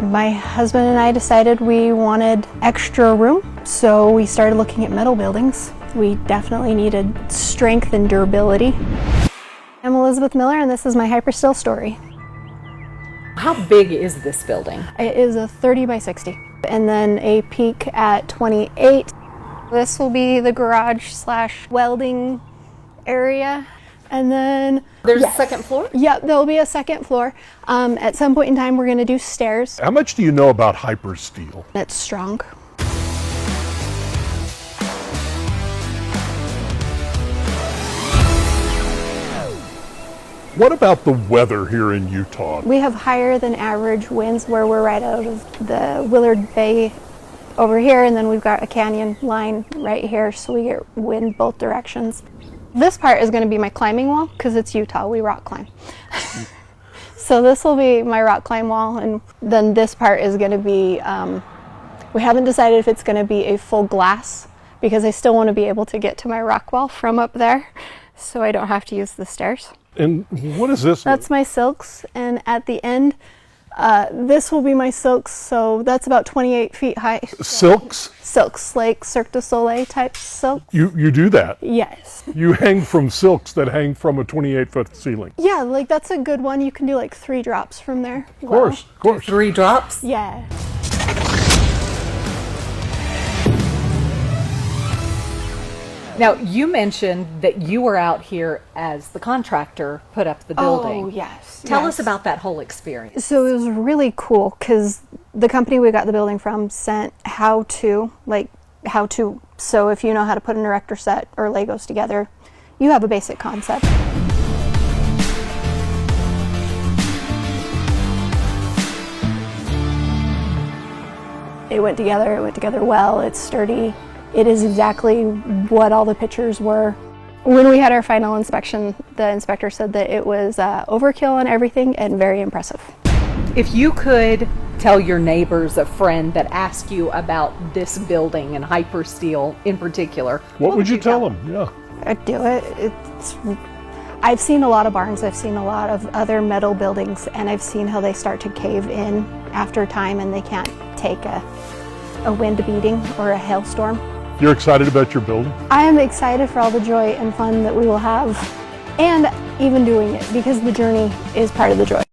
My husband and I decided we wanted extra room, so we started looking at metal buildings. We definitely needed strength and durability. I'm Elizabeth Miller, and this is my Hypersteel story. How big is this building? It is a 30 by 60, and then a peak at 28. This will be the garage / welding area. And then there's a second floor? Yep, there'll be a second floor. At some point in time, we're going to do stairs. How much do you know about Hypersteel? It's strong. What about the weather here in Utah? We have higher than average winds where we're right out of the Willard Bay over here, and then we've got a canyon line right here, so we get wind both directions. This part is going to be my climbing wall because it's Utah, we rock climb. So this will be my rock climb wall, and then this part is going to be, we haven't decided if it's going to be a full glass because I still want to be able to get to my rock wall from up there so I don't have to use the stairs. And what is this? That's my silks, and at the end, this will be my silks, so that's about 28 feet high. Silks? Silks, like Cirque du Soleil type silk. You do that? Yes. You hang from silks that hang from a 28-foot ceiling? Yeah, like that's a good one. You can do like 3 drops from there. Of course, of course. 3 drops? Yeah. Now, you mentioned that you were out here as the contractor put up the building. Oh, yes. Tell us about that whole experience. So it was really cool because the company we got the building from sent how to. So if you know how to put an Erector Set or Legos together, you have a basic concept. It went together well, it's sturdy. It is exactly what all the pictures were. When we had our final inspection, the inspector said that it was overkill on everything and very impressive. If you could tell your neighbors, a friend that asked you about this building and Hypersteel in particular, what would you tell them? Yeah. I'd do it. I've seen a lot of barns, I've seen a lot of other metal buildings, and I've seen how they start to cave in after time and they can't take a wind beating or a hailstorm. You're excited about your building? I am excited for all the joy and fun that we will have, and even doing it, because the journey is part of the joy.